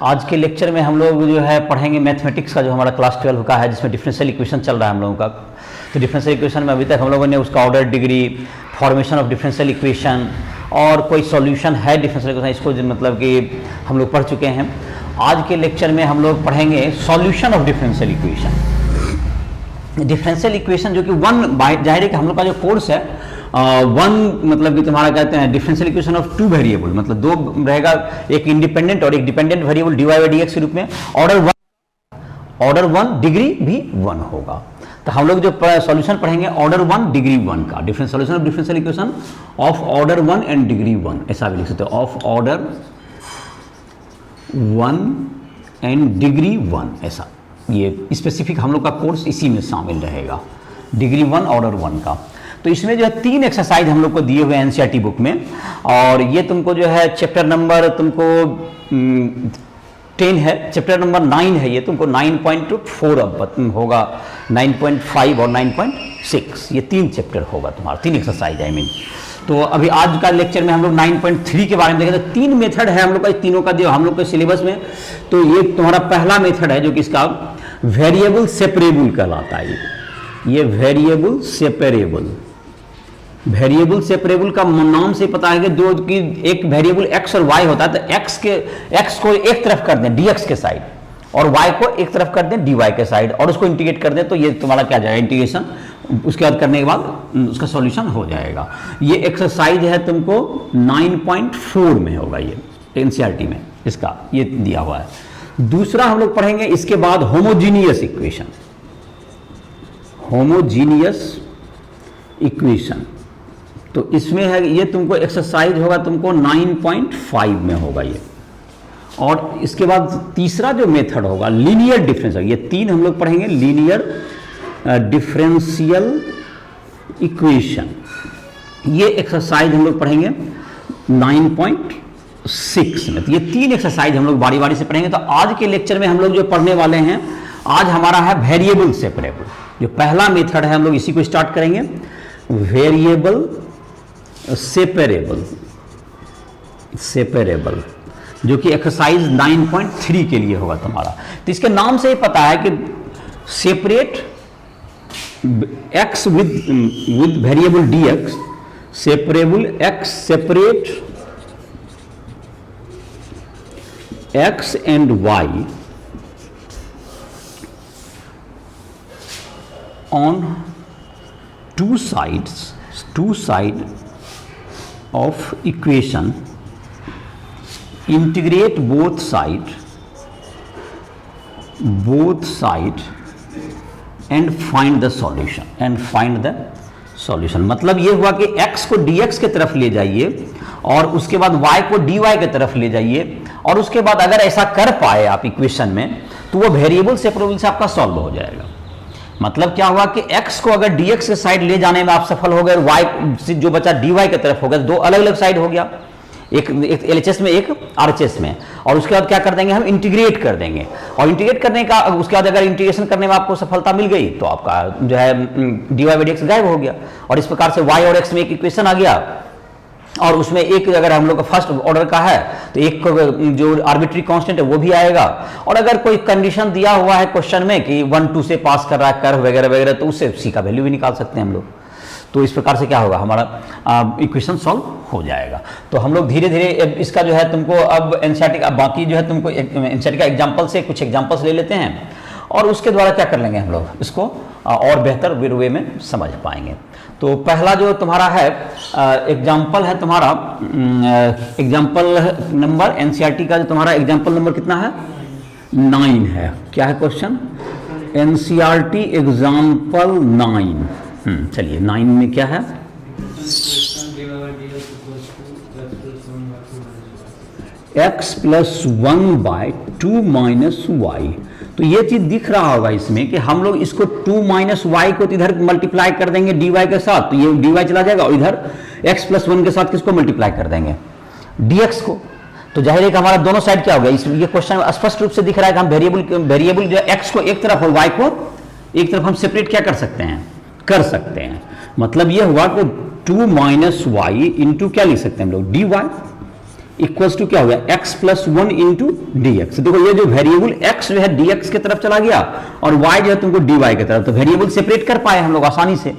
आज के लेक्चर में हम लोग जो है पढ़ेंगे मैथमेटिक्स का जो हमारा क्लास 12 का है, जिसमें डिफरेंशियल इक्वेशन चल रहा है हम लोगों का। तो डिफरेंशियल इक्वेशन में अभी तक हम लोगों ने उसका order, degree, formation of differential equation और कोई सॉल्यूशन है डिफरेंशियल इक्वेशन, इसको मतलब कि हम लोग पढ़ चुके हैं। आज के लेक्चर में हम लोग पढ़ेंगे solution of differential equation. Differential equation जो कि जाहिर है कि हम लोग का जो कोर्स है वन मतलब कि तुम्हारा कहते हैं differential equation of two variable, मतलब दो रहेगा, एक इंडिपेंडेंट और एक dependent variable dy by dx के रूप में। ऑर्डर वन डिग्री भी 1 होगा। तो हम लोग जो सॉल्यूशन पढ़ेंगे ऑर्डर 1 डिग्री 1 का, difference solution of differential equation of order 1 and degree 1, ऐसा भी लिख सकते हो, ऑफ ऑर्डर 1 एंड डिग्री 1, ऐसा। ये स्पेसिफिक हम लोग का कोर्स इसी में शामिल रहेगा, डिग्री 1 ऑर्डर 1 का। तो इसमें जो है 3 एक्सरसाइज हम लोग को दिए हुए हैं एनसीईआरटी बुक में, और ये तुमको जो है चैप्टर नंबर तुमको 10 है, चैप्टर नंबर 9 है, ये तुमको 9.4 अब होगा, 9.5 और 9.6, ये 3 चैप्टर होगा तुम्हारा, 3 एक्सरसाइज आई मीन। तो अभी आज का लेक्चर में हम लोग 9.3 के बारे में देखें। तो 3 मेथड है हम लोग का, तीनों का जो हम लोग के सिलेबस में। तो ये तुम्हारा पहला मेथड है जो कि इसका वेरिएबल सेपरेबल कहलाता है। ये वेरिएबल सेपरेबल का नाम से पता है कि दो की एक वेरिएबल x और y होता है, तो x को एक तरफ कर दें dx के साइड और y को एक तरफ कर दें dy के साइड और उसको इंटीग्रेट कर दें, तो ये तुम्हारा क्या जाएगा, इंटीग्रेशन। उसके बाद करने के बाद उसका सॉल्यूशन हो जाएगा। ये एक्सरसाइज है तुमको 9.4 में होगा, ये एनसीईआरटी में इसका ये दिया हुआ है। दूसरा हम लोग पढ़ेंगे इसके बाद होमोजीनियस इक्वेशन। तो इसमें है ये तुमको एक्सरसाइज होगा तुमको 9.5 में होगा ये। और इसके बाद तीसरा जो मेथड होगा लीनियर डिफरेंशियल, ये 3 हम लोग पढ़ेंगे, लीनियर डिफरेंशियल इक्वेशन। ये एक्सरसाइज हम लोग पढ़ेंगे 9.6 में। तो ये 3 एक्सरसाइज हम लोग बारी बारी से पढ़ेंगे। तो आज के लेक्चर में हम लोग जो पढ़ने वाले हैं, आज हमारा है वेरिएबल सेपरेबल। जो पहला मेथड है हम लोग इसी को स्टार्ट करेंगे, वेरिएबल सेपरेबल, जो कि एक्सरसाइज 9.3 के लिए होगा तुम्हारा। तो इसके नाम से ही पता है कि separate x with variable dx, separable x, separate x and y on two side of equation, integrate both side and find the solution। मतलब ये हुआ कि x को dx के तरफ ले जाइए और उसके बाद y को dy के तरफ ले जाइए, और उसके बाद अगर ऐसा कर पाए आप इक्वेशन में, तो वो वेरिएबल सेपरेबल से आपका सॉल्व हो जाएगा। मतलब क्या हुआ कि x को अगर dx के साइड ले जाने में आप सफल हो गए, y से जो बचा dy के तरफ हो गया, 2 अलग अलग साइड हो गया, एक LHS में एक RHS में। और उसके बाद क्या कर देंगे, हम इंटीग्रेट कर देंगे, और इंटीग्रेट करने का उसके बाद अगर इंटीग्रेशन करने में आपको सफलता मिल गई तो आपका जो है dy बाई dx गायब हो गया। और इस प्रकार से y और x में एक इक्वेशन आ गया, और उसमें एक अगर हम लोग का फर्स्ट ऑर्डर का है तो एक जो आर्बिट्री कांस्टेंट है वो भी आएगा। और अगर कोई कंडीशन दिया हुआ है क्वेश्चन में कि 1 2 से पास कर रहा है कर्व वगैरह वगैरह, तो उससे c का वैल्यू भी निकाल सकते हैं हम लोग। तो इस प्रकार से क्या होगा, हमारा इक्वेशन सॉल्व हो जाएगा। तो हम लोग धीरे धीरे इसका जो है तुमको अब एनसीईआरटी का बाकी जो है तुमको एनसीईआरटी का एग्जाम्पल से कुछ एग्जाम्पल्स ले लेते हैं, और उसके द्वारा क्या कर लेंगे हम लोग इसको और बेहतर वे में समझ पाएंगे। तो पहला जो तुम्हारा है एग्जाम्पल है तुम्हारा, एग्जाम्पल नंबर एनसीईआरटी का जो तुम्हारा एग्जाम्पल नंबर कितना है, 9 है। क्या है क्वेश्चन, एनसीईआरटी एग्जाम्पल 9। चलिए 9 में क्या है, x + 1/2 - y। तो ये चीज दिख रहा होगा इसमें कि हम लोग इसको 2 - y को इधर मल्टीप्लाई कर देंगे dy के साथ, तो ये dy चला जाएगा, और इधर x + 1 के साथ किसको मल्टीप्लाई कर देंगे, dx को। तो जाहिर है कि हमारा दोनों साइड क्या हो गया, ये क्वेश्चन स्पष्ट रूप से दिख रहा है कि हम वेरिएबल जो है x को एक तरफ और y को एक तरफ हम सेपरेट क्या कर सकते हैं। मतलब ये हुआ कि 2 - y इंटू क्या लिख सकते हैं हम लोग, dy इक्वल्स टू क्या हो गया, x plus one into D x. देखो ये जो वेरिएबल x जो है dx की तरफ चला गया और y जो है तुमको dy की तरफ, तो वेरिएबल सेपरेट कर पाए हम लोग आसानी से,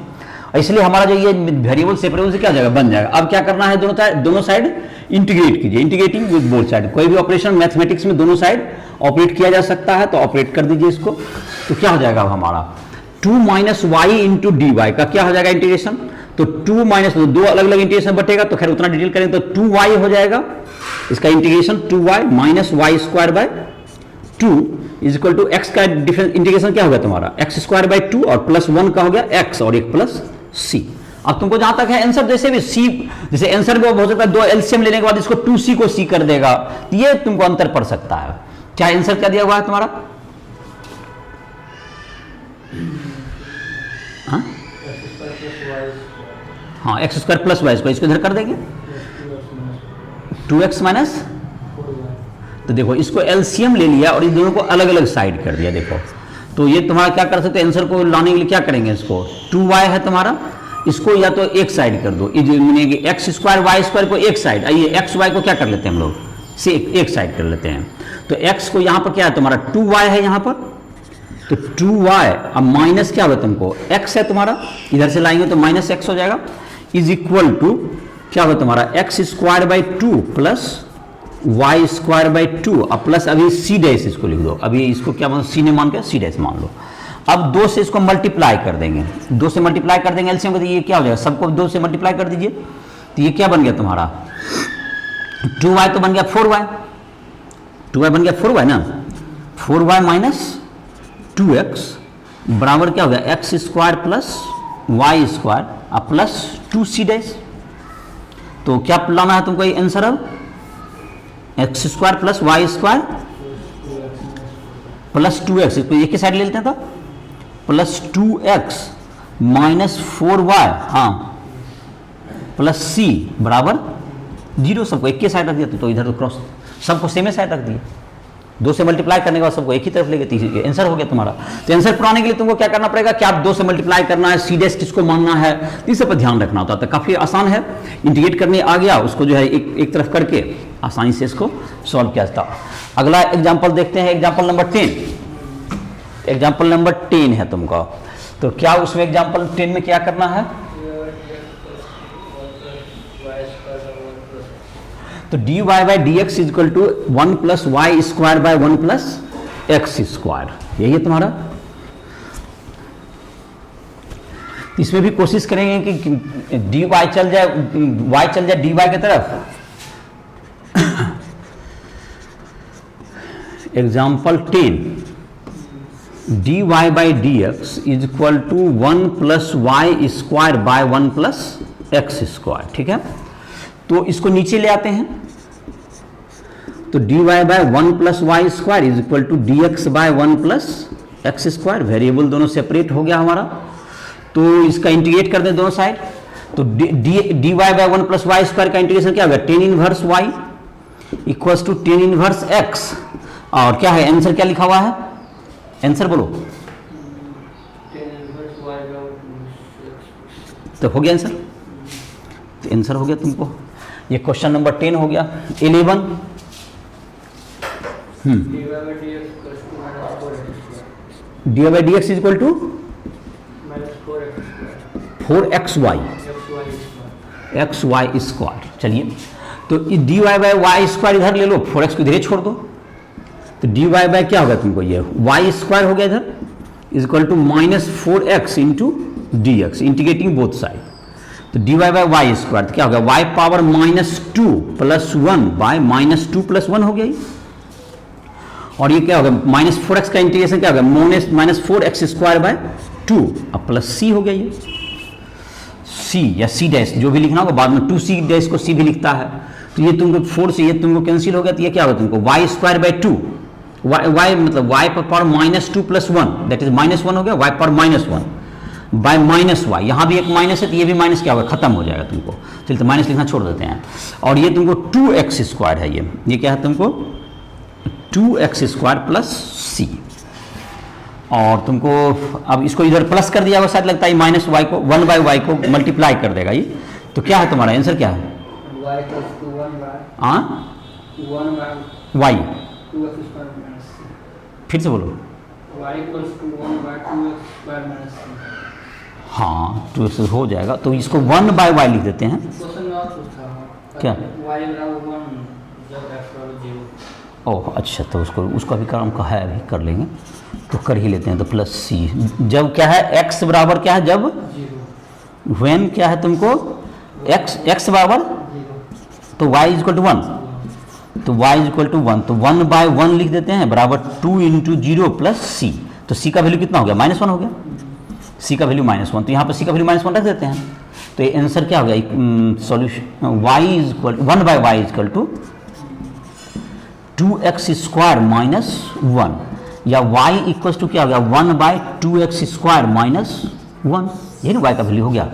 इसलिए हमारा जो ये वेरिएबल सेपरेबल से क्या हो जाएगा, बन जाएगा। अब क्या करना है, दोनों साइड इंटीग्रेट कीजिए, इंटीग्रेटिंग विद बोथ साइड। कोई भी ऑपरेशन मैथमेटिक्स में दोनों साइड ऑपरेट किया जा सकता है, तो ऑपरेट कर दीजिए इसको। तो क्या हो जाएगा अब हमारा 2 minus Y into D Y का क्या हो जाएगा इंटीग्रेशन, तो 2 माइनस दो अलग अलग इंटीग्रेशन बटेगा, तो खैर उतना डिटेल करेंगे तो 2y हो जाएगा इसका integration, 2y minus Y square by 2 is equal to X का डिफरेंस इंटीग्रेशन क्या हो गया तुम्हारा, एक्स स्क्वायर बाय 2 और प्लस 1 का हो गया x और एक प्लस c। अब तुमको जहां तक है आंसर, जैसे भी c, जैसे आंसर में हो सकता है 2 एलसीएम लेने के बाद इसको 2c को c कर देगा, तो ये तुमको अंतर पड़ सकता है। क्या आंसर क्या दिया हुआ है तुम्हारा, हाँ X square plus Y square, इसको इधर कर देंगे 2x माइनस, तो देखो इसको एलसीएम ले लिया और इन दोनों को अलग अलग साइड कर दिया। देखो तो ये तुम्हारा क्या कर सकते हैं, आंसर को लाने के लिए क्या करेंगे, इसको 2y है तुम्हारा, इसको या तो एक साइड कर दो, एक्स स्क्वायर वाई स्क्वायर को एक साइड, आइए एक्स वाई को क्या कर लेते हैं हम लोग से एक साइड कर लेते हैं। तो x को यहाँ पर क्या है तुम्हारा 2y है यहाँ पर, तो 2y, अब माइनस क्या होगा तुमको, x है तुम्हारा, इधर से लाएंगे तो माइनस x हो जाएगा, इज इक्वल टू क्या होगा तुम्हारा X square by 2 plus Y square by 2 अब प्लस अभी सी डैश इसको लिख दो, अभी इसको क्या मान सी ने मान के सी डैश मान लो। अब 2 से इसको मल्टीप्लाई कर देंगे, 2 से मल्टीप्लाई कर देंगे एलसीएम, तो ये क्या हो जाएगा, सबको 2 से मल्टीप्लाई कर दीजिए, तो ये क्या बन गया तुम्हारा 2y तो बन गया 4y, 2y बन गया 4y ना, 4y माइनस 2x बराबर क्या हो गया X square plus Y square अब प्लस 2c डैश। तो क्या लाना है तुमको ये आंसर, अब X square plus Y square plus 2x, इसको एक ही साइड ले लेते हैं, तो प्लस 2x माइनस 4y हाँ प्लस c बराबर 0, सबको एक ही साइड रख दिया, तो इधर तो क्रॉस सबको सेम साइड रख दिया, 2 से मल्टीप्लाई करने के बाद सबको एक ही तरफ लेके तीसरी आंसर हो गया तुम्हारा। तो आंसर पुराने के लिए तुमको क्या करना पड़ेगा, क्या आप 2 से मल्टीप्लाई करना है, सी डैश किसको मानना है, इस सब पर ध्यान रखना होता है। तो काफी आसान है, इंटीग्रेट करने आ गया उसको जो है एक तरफ करके आसानी से इसको सॉल्व किया जाता। अगला एग्जाम्पल देखते हैं, एग्जाम्पल नंबर 10, एग्जाम्पल नंबर 10 है तुमको, तो क्या उसमें एग्जाम्पल 10 में क्या करना है, तो dy by D X is equal to 1 plus Y square by 1 plus X square, यही है तुम्हारा। इसमें भी कोशिश करेंगे कि dy चल जाए, y चल जाए dy की तरफ। Example 10, dy by D X is equal to 1 plus Y square by 1 plus X square, ठीक है। तो इसको नीचे ले आते हैं, तो dy by 1 plus Y square is equal to D X by 1 plus X square, variable दोनों सेपरेट हो गया हमारा, तो इसका इंटीग्रेट कर दें दोनों साइड, तो dy by 1 plus Y square का इंटीग्रेशन क्या होगा, tan inverse y equals to tan inverse x, और क्या है आंसर क्या लिखा हुआ है, आंसर बोलो, तो हो गया आंसर, तो आंसर हो गया तुमको, ये क्वेश्चन नंबर 10 हो गया। 11 D by D X is equal to 4xy X Y square, चलिए तो D Y by Y square इधर ले लो, 4x को इधर छोड़ दो, तो डी वाई बाई क्या होगा तुमको, ये वाई स्क्वायर हो गया इधर is equal to minus 4x into D X, integrating both side, तो D Y by Y square क्या हो गया, Y power minus 2 plus 1 by minus 2 plus 1 हो गया, और ये क्या होगा माइनस 4x का इंटीग्रेशन क्या होगा माइनस 4x स्क्वायर बाय 2 अब प्लस c हो गया, ये c या c डैश जो भी लिखना होगा बाद में 2c डैश को c भी लिखता है, तो ये तुमको 4 से ये तुमको कैंसिल हो गया, तो ये क्या होगा तुमको y स्क्वायर बाय 2 y मतलब y power minus 2 plus 1 that is minus 1 हो गया, y power minus 1 by minus y, यहाँ भी एक माइनस है तो ये भी माइनस क्या होगा खत्म हो जाएगा तुमको, चलिए तो माइनस लिखना छोड़ देते हैं, और ये तुमको 2x स्क्वायर है, ये क्या है तुमको 2x स्क्वायर प्लस c, और तुमको अब इसको इधर प्लस कर दिया हुआ शायद लगता है माइनस वाई को 1 बाई वाई को मल्टीप्लाई कर देगा ये, तो क्या है तुम्हारा आंसर क्या है, हाँ 1/2x² y, - फिर से बोलो। y = 1/2x² - c। हाँ 2x हो जाएगा, तो इसको 1/y लिख देते हैं। क्वेश्चन में और पूछा है क्या? y = 1 जब x = 0। ओह अच्छा, तो उसको अभी काम का है, अभी कर लेंगे, तो कर ही लेते हैं। तो प्लस सी, जब क्या है x बराबर क्या है, जब 0 व्हेन क्या है तुमको x बराबर, 0 तो y = 1, तो y = 1, तो 1/1 लिख देते हैं बराबर 2 × 0 + c। तो c का वैल्यू कितना हो गया, -1 हो गया, c का वैल्यू -1, तो यहाँ पर c का वैल्यू -1 रख देते हैं। तो ये आंसर क्या हो गया, सॉल्यूशन y = 1/y = 2x² - 1, या y = क्या हो गया, 1/2x² - 1, ये ना y का वैल्यू हो गया।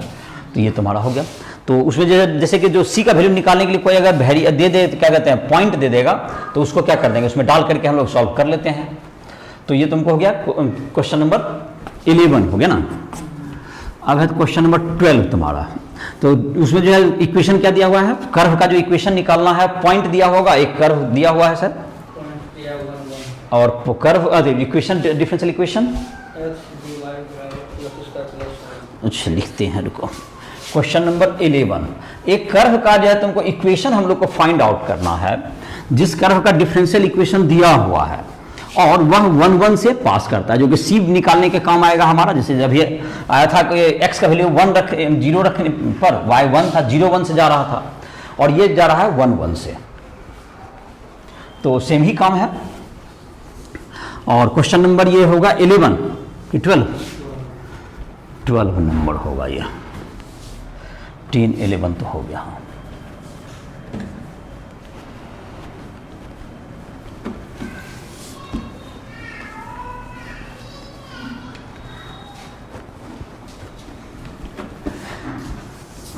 तो ये तुम्हारा हो गया। तो उसमें जैसे कि जो c का वैल्यू निकालने के लिए कोई अगर दे दे, क्या कहते हैं, पॉइंट दे देगा, तो उसको क्या कर देंगे, उसमें डाल करके हम लोग सॉल्व कर लेते हैं। तो ये तुमको हो गया क्वेश्चन नंबर 11 हो गया ना। अब है क्वेश्चन नंबर 12 तुम्हारा। तो उसमें जो है इक्वेशन क्या दिया हुआ है, कर्व का जो इक्वेशन निकालना है, पॉइंट दिया होगा, एक कर्व दिया हुआ है सर, पॉइंट दिया 1 और curve equation, differential equation. x dy + अच्छा लिखते हैं, रुको। क्वेश्चन नंबर 11, एक कर्व का जो है तुमको इक्वेशन हम लोग को फाइंड आउट करना है, जिस कर्व का डिफरेंशियल इक्वेशन दिया हुआ है और वह 1 से पास करता है, जो कि सी निकालने के काम आएगा हमारा। जैसे जब ये आया था कि x का वैल्यू 0 रखने पर y 1 था, 0 1 से जा रहा था, और ये जा रहा है 1 1 से, तो सेम ही काम है। और क्वेश्चन नंबर ये होगा 11 कि 12 नंबर होगा ये, 10 11 तो हो गया।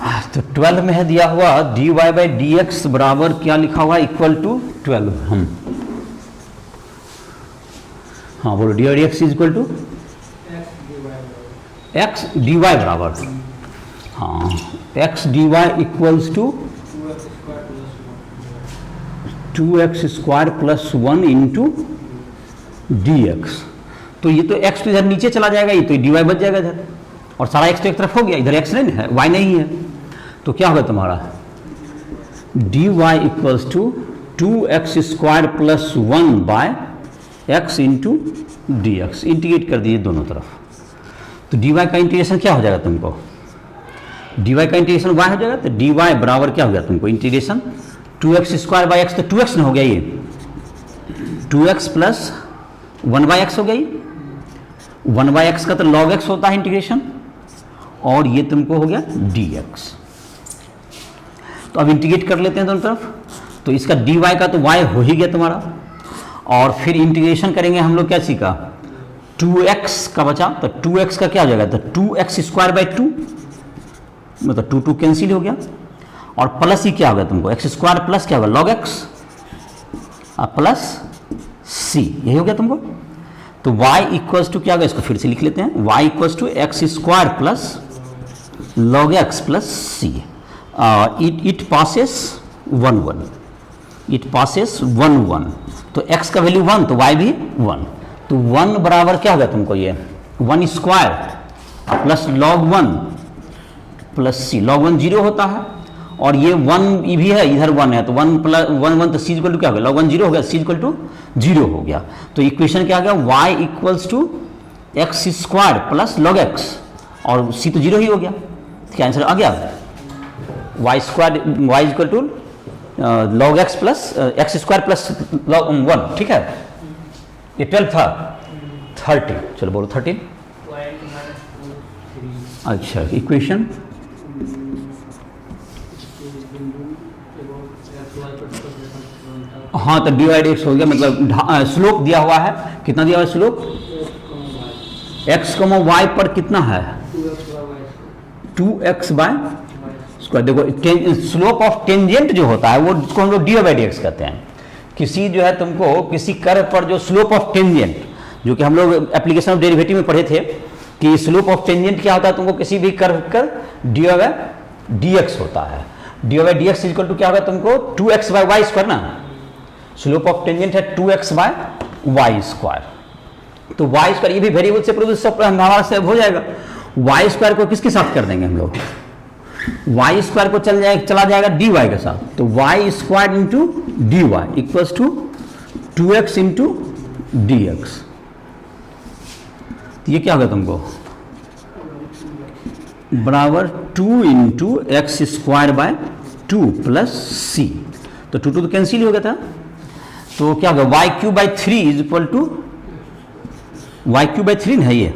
हाँ तो 12 में है दिया हुआ dy/dx बराबर क्या लिखा हुआ है, = 12। हाँ बोलो, dy/dx = x dy बराबर, हाँ x dy = 2x² + 1 × dx। तो ये तो x तो इधर नीचे चला जाएगा, ये तो dy बच जाएगा इधर, और सारा x तो एक तरफ हो गया, इधर x नहीं है, y नहीं है, तो क्या होगा तुम्हारा dy = 2x² + 1/x × dx। Integrate कर दीजिए दोनों तरफ, तो dy का इंटीग्रेशन क्या हो जाएगा तुमको, dy का इंटीग्रेशन y हो जाएगा, तो dy बराबर क्या हो गया तुमको, इंटीग्रेशन 2x² तो 2x न हो गया, ये 2x + 1/x हो गई, 1/x का तो log x होता है इंटीग्रेशन, और ये तुमको हो गया dx। तो अब इंटीग्रेट कर लेते हैं दोनों तरफ, तो इसका dy का तो y हो ही गया तुम्हारा, और फिर इंटीग्रेशन करेंगे हम लोग, क्या सीखा, 2x का बचा, तो 2x का क्या हो जाएगा, तो 2x² 2, मतलब 2 2 कैंसिल हो गया, और प्लस ही क्या होगा तुमको, x² प्लस क्या होगा, log x प्लस c, यही हो गया तुमको। तो y = क्या होगा, इसको फिर से लिख लेते हैं, y = x² plus log x plus c। It passes 1 1, it passes 1 1, तो x का वैल्यू 1 तो y भी 1, तो 1 बराबर क्या होगा तुमको, ये 1² plus log 1 plus c, log 1 0 होता है, और ये 1 भी है, इधर 1 है, तो 1 + 1 1, तो c = क्या हो गया, log 1 0 हो गया, c = 0 हो गया। तो इक्वेशन क्या आ गया, y = x² plus log x, और c तो 0 ही हो गया, क्या आंसर आ गया, y = log x plus x² plus log 1, ठीक है। ये 12 था, 30, चलो बोलो 13। अच्छा इक्वेशन, हाँ तो dy/dx हो गया, मतलब स्लोप दिया हुआ है, कितना दिया हुआ है स्लोप, x, y पर कितना है, 2x/²। देखो स्लोप ऑफ टेंजेंट जो होता है वो जिसको हम लोग dy/dx कहते हैं। किसी जो है तुमको किसी कर्व पर जो स्लोप ऑफ टेंजेंट, जो कि हम लोग एप्लीकेशन ऑफ डेरिवेटिव में पढ़े थे कि स्लोप ऑफ टेंजेंट क्या होता है, तुमको किसी भी कर्व का dy/dx होता है। D y d x equal to क्या होगा तुमको 2x बाय वाई स्क्वायर ना, स्लोप ऑफ टेंजेंट है 2x बाय वाई स्क्वायर। तो वाई स्क्वायर ये भी वेरिएबल से प्रोड्यूस हमारा सेव हो जाएगा। वाई स्क्वायर को किसके साथ कर देंगे हम लोग, वाई स्क्वायर को चला जाएगा डी वाई के साथ, तो Y square into D Y equals to 2x into D X. ये क्या होगा तुमको बराबर 2 into X square by 2 plus C, तो 2 तो कैंसिल हो गया था, तो क्या होगा Y Q by 3 is equal to Y Q by 3 है ये,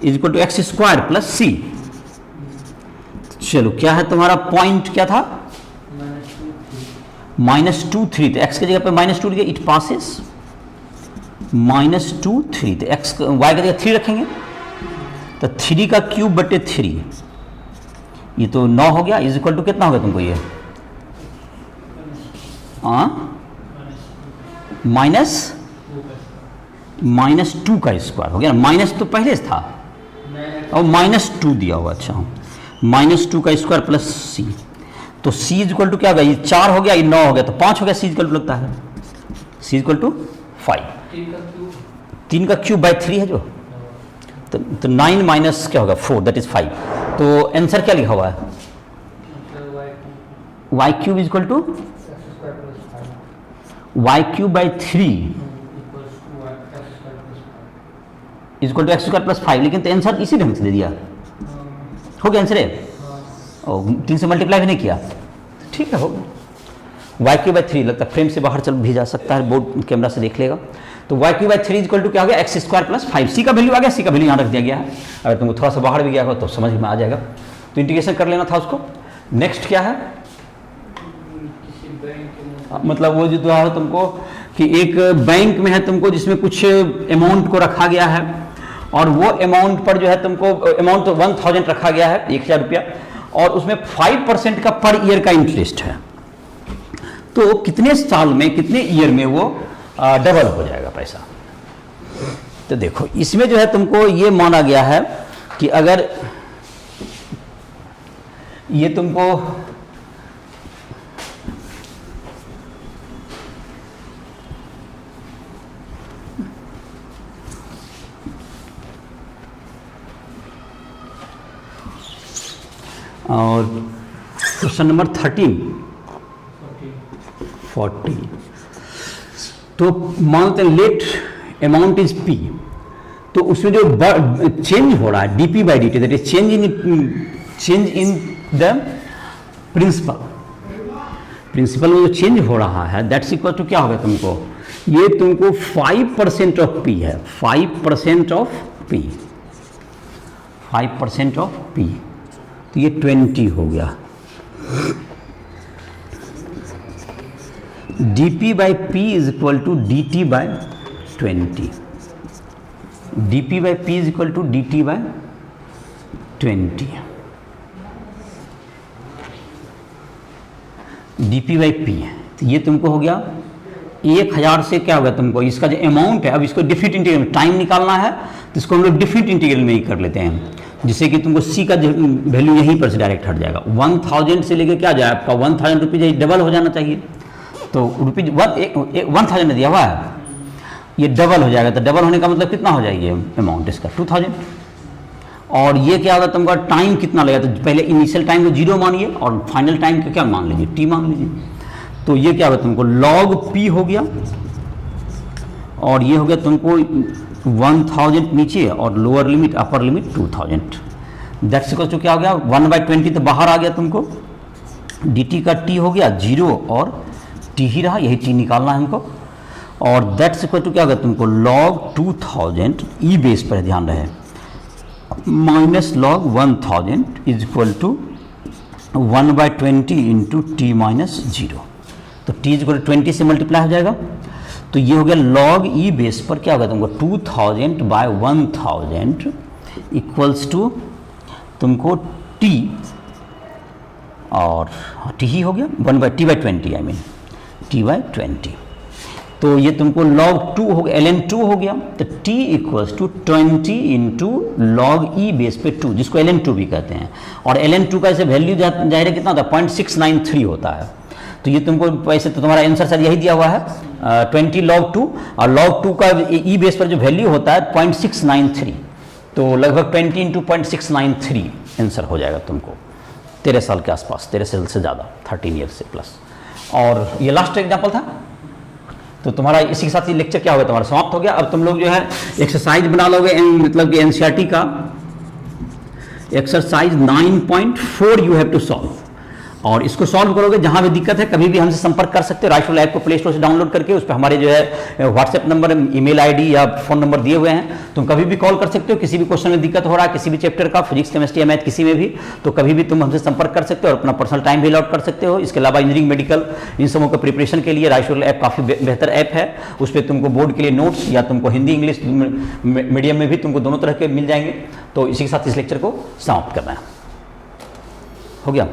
is equal to x square plus C. चलो क्या है तुम्हारा पॉइंट क्या था, -2 3, तो x की जगह पे -2 लिखिए, इट पासेस -2 3, तो x y की जगह 3 रखेंगे, तो 3 का क्यूब बटे 3, ये तो 9 हो गया, इज इक्वल टू कितना होगा तुमको ये -2 का स्क्वायर हो गया ना, माइनस तो पहले से था और -2 दिया हुआ। अच्छा -2 का स्क्वायर प्लस सी, तो सी इज इक्वल टू क्या होगा, ये 4 हो गया, ये 9 हो गया, तो 5 हो गया, सी इक्वल टू लगता है सी इक्वल टू 5, 3 का क्यूब बाई 3 है जो, तो 9 माइनस क्या होगा 4, दैट इज 5। तो आंसर क्या लिखा हुआ है, y cube is equal to y cube by 3 is equal to x square plus 5, लेकिन तो आंसर इसी ढंग से दे दिया, हो गया आंसर है, और 3 से मल्टीप्लाई भी नहीं किया, ठीक है हो गया। वाई क्यू बाई 3 लगता है फ्रेम से बाहर चल भी जा सकता है, बोर्ड कैमरा से देख लेगा, तो y Q by 3 equal to क्या हो गया एक्स स्क्वायर प्लस 5, सी का वैल्यू आ गया, सी का वैल्यू यहाँ रख दिया गया है, अगर तुमको थोड़ा सा बाहर भी गया हो तो समझ में आ जाएगा, तो इंटीग्रेशन कर लेना था उसको। नेक्स्ट क्या है, मतलब वो जो है तुमको कि एक बैंक में है तुमको जिसमें कुछ अमाउंट को रखा गया है, और वो अमाउंट पर जो है तुमको अमाउंट तो 1000 रखा गया है, 1000 रुपया, और उसमें 5% का पर ईयर का इंटरेस्ट है, तो कितने साल में कितने ईयर में वो डबल हो जाएगा पैसा। तो देखो इसमें जो है तुमको ये माना गया है कि अगर ये तुमको और क्वेश्चन नंबर 13 40, तो मानते हैं लेट अमाउंट इज पी, तो उसमें जो चेंज हो रहा है d p by d t, that is change in the principal में जो चेंज हो रहा है दैट्स इक्वल टू क्या होगा तुमको, ये तुमको 5% ऑफ पी है, 5% ऑफ पी, 5% ऑफ पी, तो ये 20 हो गया, dp by p is equal to d t by 20, dp by p is equal to d t by 20, dp by p, तो ये तुमको हो गया 1000 से क्या होगा तुमको, इसका जो अमाउंट है, अब इसको डिफिट इंटीग्रल टाइम निकालना है, तो इसको हम लोग डिफिट इंटीग्रल में ही कर लेते हैं, जिससे कि तुमको सी का वैल्यू यहीं पर से डायरेक्ट हट जाएगा, 1000 से लेके क्या जाए आपका 1000 रुपीज़ डबल हो जाना चाहिए, तो रुपीज 1000 में दिया हुआ है, ये डबल हो जाएगा, तो डबल होने का मतलब कितना हो जाएगी अमाउंट इसका 2000, और ये क्या होगा तुमका टाइम कितना लगेगा, तो पहले इनिशियल टाइम को 0 मानिए और फाइनल टाइम को क्या मान लीजिए t मान लीजिए, तो ये क्या होगा तुमको log p हो गया, और ये हो गया तुमको 1000 नीचे और lower limit upper limit 2000, that's equal to क्या हो गया 1/20, तो बाहर आ गया तुमको, dt का t हो गया 0 और t ही रहा, यही t निकालना है हमको, और दैट्स इक्वल टू क्या होगा तुमको log 2000 ई बेस पर ध्यान रहे minus log 1000 is equal to 1/20 into t minus 0, तो t इज इक्वल टू 20 से मल्टीप्लाई हो जाएगा, तो ये हो गया log ई बेस पर क्या होगा तुमको 2000 बाय 1000 इक्वल्स टू तुमको t, और t ही हो गया 1/t/20 आई मीन t/20, तो ये तुमको log 2 हो गया, ln 2 हो गया, तो t equals to 20 into log e base पे 2, जिसको ln 2 भी कहते हैं। और ln 2 का ऐसे वैल्यू जाहिर है कितना होता है, 0.693 होता है। तो ये तुमको वैसे तो तुम्हारा आंसर सर यही दिया हुआ है 20 log 2, और log 2 का e बेस पर जो वैल्यू होता है 0.693, तो लगभग 20 इंटू 0.693 आंसर हो जाएगा तुमको 13 साल के आसपास, 13 साल से ज़्यादा, 13 ईयर से प्लस। और ये लास्ट एग्जाम्पल था। तो तुम्हारा इसी के साथ ये लेक्चर क्या हो गया, तुम्हारा समाप्त हो गया। अब तुम लोग जो है एक्सरसाइज बना लोगे, मतलब कि एनसीईआरटी का exercise 9.4 you have to solve, और इसको सॉल्व करोगे। जहां भी दिक्कत है कभी भी हमसे संपर्क कर सकते हो। राइट ऐप को प्ले स्टोर से डाउनलोड करके उस पर हमारे जो है व्हाट्सएप नंबर, ईमेल आईडी या फ़ोन नंबर दिए हुए हैं, तुम कभी भी कॉल कर सकते हो। किसी भी क्वेश्चन में दिक्कत हो रहा है, किसी भी चैप्टर का, फिजिक्स, केमिस्ट्री या मैथ, किसी में भी, तो कभी भी तुम हमसे संपर्क कर सकते हो और अपना पर्सनल टाइम भी अलॉट कर सकते हो। इसके अलावा इंजीनियरिंग, मेडिकल, इन सबों के प्रिपरेशन के लिए राइट ऐप काफ़ी बेहतर ऐप है। उस पर तुमको बोर्ड के लिए नोट्स या तुमको हिंदी, इंग्लिश मीडियम में भी तुमको दोनों तरह के मिल जाएंगे। तो इसी के साथ इस लेक्चर को समाप्त करना है। हो गया।